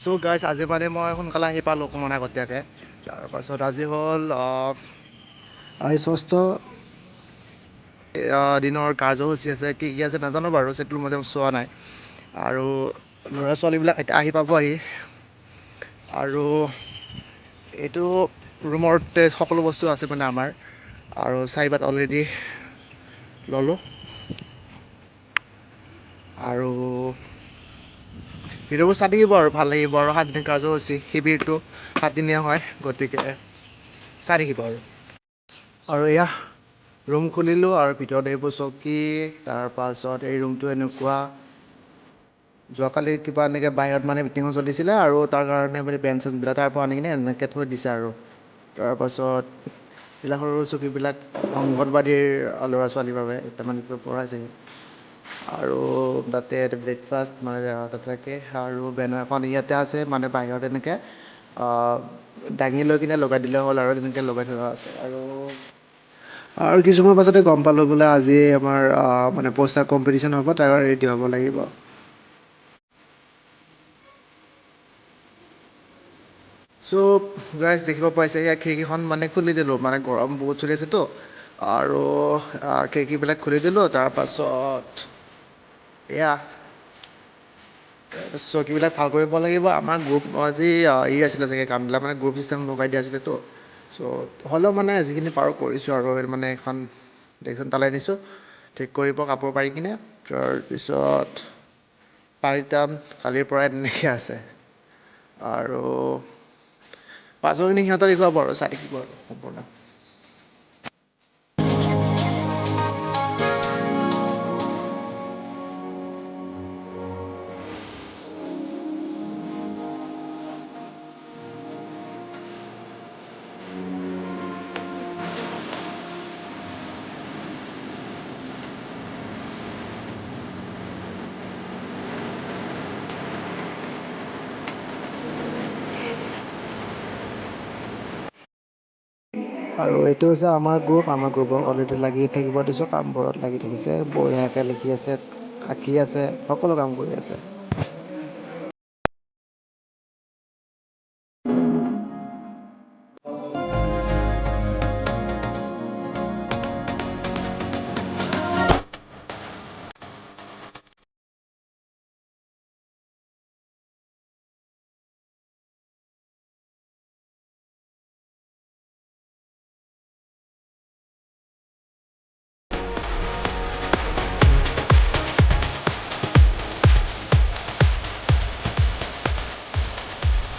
চ' guys আজি মানে মই সোনকালে আহি পালোঁ অকণমান আগতীয়াকৈ। তাৰপাছত আজি হ'ল আজি ষষ্ঠ দিনৰ কাৰ্যসূচী আছে, কি কি আছে নাজানো বাৰু, সেইটো মই চোৱা নাই। আৰু ল'ৰা ছোৱালীবিলাক এতিয়া আহি পাবহি। আৰু এইটো ৰুমতে সকলো বস্তু আছে মানে আমাৰ। আৰু চাৰিবাত অলৰেডি ল'লোঁ। আৰু ভিডিঅ'বোৰ চাই থাকিব আৰু ভাল লাগিব আৰু 7 দিন কাৰ্যসূচী, শিবিৰটো 7 দিনীয়া হয়, গতিকে চাই থাকিব আৰু এয়া ৰুম খুলিলোঁ আৰু ভিতৰত এইবোৰ চকী, তাৰপাছত এই ৰুমটো এনেকুৱা। যোৱাকালি কিবা এনেকৈ বাহিৰত মানে মিটিঙো চলিছিলে আৰু তাৰ কাৰণে মানে বেঞ্চ চেঞ্চবিলাক তাৰ পৰা আনি কিনে এনেকৈ থৈ দিছে আৰু। তাৰপাছত এইবিলাক সৰু চকীবিলাক অংগনবাদীৰ ল'ৰা ছোৱালীৰ বাবে তাৰমানে পঢ়াইছেহি। আৰু তাতে ব্ৰেকফাষ্ট মানে তাতে থাকে আৰু বেনাৰ এখন ইয়াতে আছে, মানে বাহিৰত এনেকৈ দাঙি লৈ কিনে লগাই দিলে হ'ল আৰু তেনেকৈ লগাই থোৱা আছে। আৰু কিছুমান পাছতে গম পালোঁ বোলে আজি আমাৰ মানে পষ্টাৰ কম্পিটিশ্যন হ'ব, তাৰ ৰেডি হ'ব লাগিব। চ' গাইজ দেখিব পাইছে এয়া খিৰিকীখন মানে খুলি দিলোঁ, মানে গৰম বহুত চলি আছেতো। আৰু খিৰিকীবিলাক খুলি দিলোঁ, তাৰপাছত এয়া চকীবিলাক ভাল কৰিব লাগিব। আমাৰ গ্ৰুপ আজি আছিলে চাগে কামবিলাক, মানে গ্ৰুপ চিষ্টেম লগাই দিয়া আছিলেতো। চ' হ'লেও মানে যিখিনি পাৰোঁ কৰিছোঁ আৰু মানে এখন ডেস্ক ঢালাই দিছোঁ, ঠিক কৰিব কাপোৰ পাৰি কিনে। তাৰপিছত পাৰিটান কালিৰ পৰাই তেনেকৈ আছে। আৰু পাছৰখিনি সিহঁতক দেখুৱাব আৰু চাই থাকিব আৰু সম্পূৰ্ণ। আৰু এইটো হৈছে আমাৰ গ্ৰুপত অলৰেডি লাগি থাকিব দিছোঁ, কামবোৰত লাগি থাকিছে, বঢ়িয়াকৈ লিখি আছে, আঁকি আছে, সকলো কাম কৰি আছে।